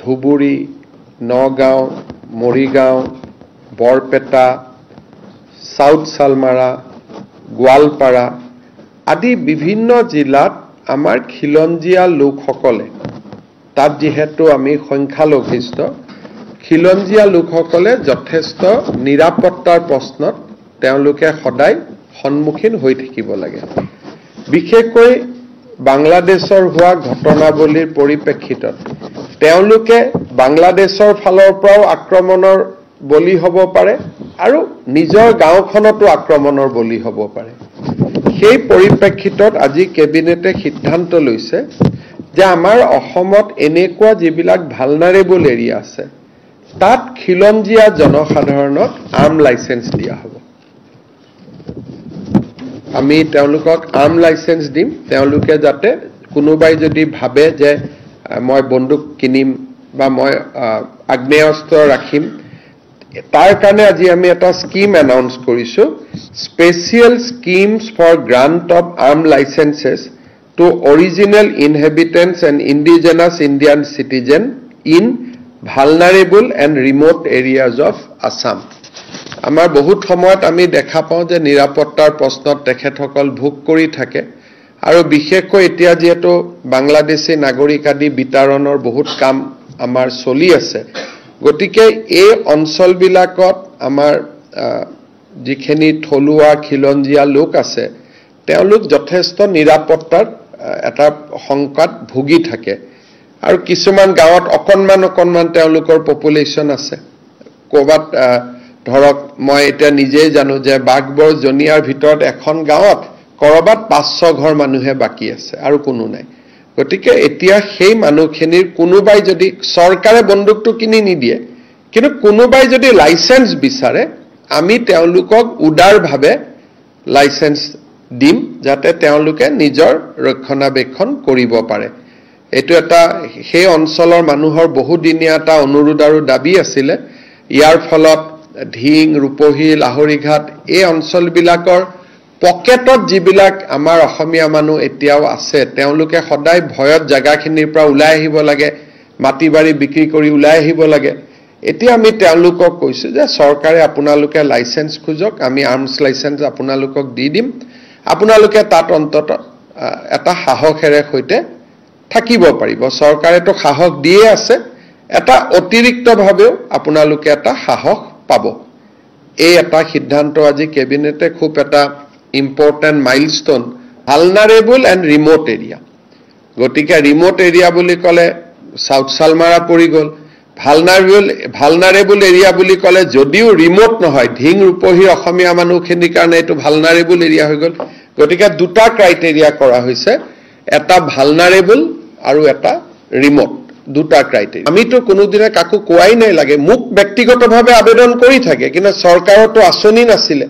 Dhubri, Nagaon, Morigaon, Barpeta, south সালমাৰা, Goalpara আদি বিভিন্ন জিলাত আমাৰ খিলঞ্জীয়া লোকসকলে, তাত যেহেতু আমি সংখ্যালঘিষ্ঠ, খিলঞ্জীয়া লোকসকলে যথেষ্ট নিৰাপত্তাৰ প্ৰশ্নত তেওঁলোকে সদায় সন্মুখীন হৈ থাকিব লাগে। বিশেষকৈ বাংলাদেশৰ হোৱা ঘটনাৱলীৰ পৰিপ্ৰেক্ষিতত তেওঁলোকে বাংলাদেশৰ ফালৰ পৰাও আক্ৰমণৰ বলি হ'ব পাৰে আৰু নিজৰ গাঁওখনতো আক্ৰমণৰ বলি হ'ব পাৰে। সেই পৰিপ্ৰেক্ষিতত আজি কেবিনেটে সিদ্ধান্ত লৈছে যে আমাৰ অসমত এনেকুৱা যিবিলাক ভালনাৰেবল এৰিয়া আছে তাত খিলঞ্জীয়া জনসাধাৰণক আৰ্ম লাইসেন্স দিয়া হ'ব। আমি তেওঁলোকক আৰ্ম লাইসেন্স দিম, তেওঁলোকে যাতে কোনোবাই যদি ভাবে যে মই বন্দুক কিনিম বা মই আগ্নেয়াস্ত্ৰ ৰাখিম, তাৰ কাৰণে আজি আমি এটা স্কিম এনাউন্স কৰিছো, special schemes for grant of arm licences to original inhabitants and indigenous Indian citizen in vulnerable and remote areas of Assam. আমাৰ বহুত সময়ত আমি দেখা পাওঁ যে নিৰাপত্তাৰ প্ৰশ্নত তেখেতসকল ভোগ কৰি থাকে আৰু বিশেষকৈ এতিয়া যেহেতু বাংলাদেশী নাগৰিক আদি বিতৰণৰ বহুত কাম আমাৰ চলি আছে, গতিকে এই অঞ্চলবিলাকত আমাৰ যিখিনি থলুৱা খিলঞ্জীয়া লোক আছে তেওঁলোক যথেষ্ট নিৰাপত্তাৰ এটা শংকাত ভুগি থাকে আৰু কিছুমান গাঁৱত অকণমান তেওঁলোকৰ পপুলেশ্যন আছে। ক'ৰবাত ধৰক মই এতিয়া নিজেই জানো যে বাঘবৰ জনিয়াৰ ভিতৰত এখন গাঁৱত কৰবাত 500 ঘৰ মানুহে বাকী আছে আৰু কোনো নাই। গতিকে এতিয়া সেই মানুহখিনিৰ কোনোবাই যদি চৰকাৰে বন্দুকটো কিনি নিদিয়ে, কিন্তু কোনোবাই যদি লাইসেন্স বিচাৰে আমি তেওঁলোকক উদাৰভাৱে লাইসেন্স দিম যাতে তেওঁলোকে নিজৰ ৰক্ষণাবেক্ষণ কৰিব পাৰে। এইটো এটা সেই অঞ্চলৰ মানুহৰ বহুদিনীয়া এটা অনুৰোধ আৰু দাবী আছিলে। ইয়াৰ ফলত ঢিং, ৰূপহী, লাহৰীঘাট এই অঞ্চলবিলাকৰ পকেটত যিবিলাক আমাৰ অসমীয়া মানুহ এতিয়াও আছে তেওঁলোকে সদায় ভয়ত জাগাখিনিৰ পৰা ওলাই আহিব লাগে, মাটি বাৰী বিক্ৰী কৰি ওলাই আহিব লাগে। এতিয়া আমি তেওঁলোকক কৈছো যে চৰকাৰে আপোনালোকে লাইসেন্স খুজক, আমি আৰ্মছ লাইসেন্স আপোনালোকক দি দিম, আপোনালোকে তাত অন্তত এটা সাহসেৰে সৈতে থাকিব পাৰিব। চৰকাৰেতো সাহস দিয়ে আছে, এটা অতিৰিক্তভাৱেও আপোনালোকে এটা সাহস পাব। এই এটা সিদ্ধান্ত আজি কেবিনেটে খুব এটা important milestone, vulnerable and remote area. গতিকে ৰিমোট এৰিয়া বুলি ক'লে সাউথ সালমাৰা পৰি গ'ল, ভালনাৰেবল এৰিয়া বুলি ক'লে যদিও ৰিমোট নহয়, ঢিং ৰূপহীৰ অসমীয়া মানুহখিনিৰ কাৰণে এইটো ভালনাৰেবল এৰিয়া হৈ গ'ল। গতিকে দুটা ক্ৰাইটেৰিয়া কৰা হৈছে, এটা ভালনাৰেবল আৰু এটা ৰিমোট, দুটা ক্ৰাইটেৰিয়া। আমিতো কোনোদিনে কাকো কোৱাই নাই লাগে, মোক ব্যক্তিগতভাৱে আবেদন কৰি থাকে, কিন্তু চৰকাৰতো আঁচনি নাছিলে।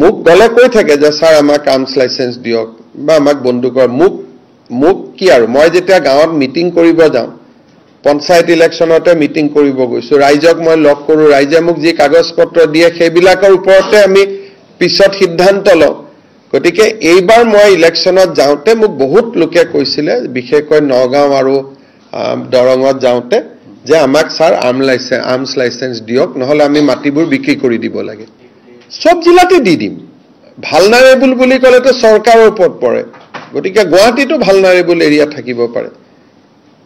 মোক গলে কৈ থাকে যে ছাৰ আমাক আৰ্মছ লাইসেন্স দিয়ক বা আমাক বন্দুকৰ, মোক কি আৰু মই যেতিয়া গাঁৱত মিটিং কৰিব যাওঁ, পঞ্চায়ত ইলেকশ্যনতে মিটিং কৰিব গৈছো, ৰাইজক মই লগ কৰোঁ, ৰাইজে মোক যি কাগজ পত্ৰ দিয়ে সেইবিলাকৰ ওপৰতে আমি পিছত সিদ্ধান্ত লওঁ। গতিকে এইবাৰ মই ইলেকশ্যনত যাওঁতে মোক বহুত লোকে কৈছিলে, বিশেষকৈ নগাঁও আৰু দৰঙত যাওঁতে, যে আমাক ছাৰ আৰ্মছ লাইসেন্স দিয়ক, নহ'লে আমি মাটিবোৰ বিক্ৰী কৰি দিব লাগে। সব জিলাতে দি দিম। ভালনাৰেবল বুলি ক'লেতো চৰকাৰৰ ওপৰত পৰে, গতিকে গুৱাহাটীতো ভালনাৰেবল এৰিয়া থাকিব পাৰে।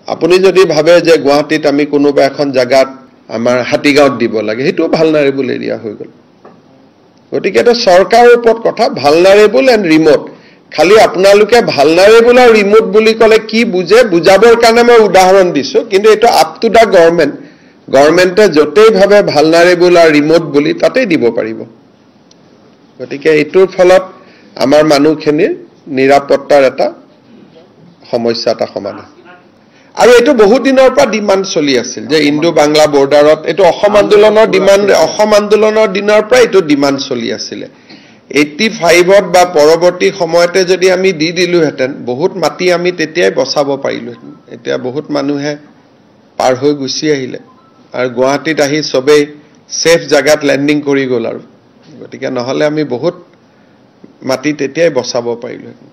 আপুনি যদি ভাবে যে গুৱাহাটীত আমি কোনোবা এখন জাগাত আমাৰ হাতীগাঁৱত দিব লাগে, সেইটো ভালনাৰেবল এৰিয়া হৈ গ'ল। গতিকে এটা চৰকাৰৰ ওপৰত কথা, ভালনাৰেবল এণ্ড ৰিমোট। খালি আপোনালোকে ভালনাৰেবল আৰু ৰিমোট বুলি ক'লে কি বুজে বুজাবৰ কাৰণে মই উদাহৰণ দিছো, কিন্তু এইটো আপ টু দা গভৰ্ণমেণ্ট। গভৰ্ণমেণ্টে য'তেই ভাবে ভালনাৰেবল আৰু ৰিমোট বুলি তাতেই দিব পাৰিব। গতিকে এইটোৰ ফলত আমাৰ মানুহখিনিৰ নিৰাপত্তাৰ এটা সমস্যা এটা সমাধান। আৰু এইটো বহুত দিনৰ পৰা ডিমাণ্ড চলি আছিল যে ইণ্ডো বাংলা বৰ্ডাৰত, এইটো অসম আন্দোলনৰ দিনৰ পৰা এইটো ডিমাণ্ড চলি আছিলে। 85ত বা পৰৱৰ্তী সময়তে যদি আমি দি দিলোহেঁতেন, বহুত মাটি আমি তেতিয়াই বচাব পাৰিলোহেঁতেন। এতিয়া বহুত মানুহে পাৰ হৈ গুচি আহিলে আৰু গুৱাহাটীত আহি চবেই সেফ জাগাত লেণ্ডিং কৰি গ'ল আৰু। গতিকে নহ'লে আমি বহুত মাটি তেতিয়াই বচাব পাৰিলোহেঁতেন।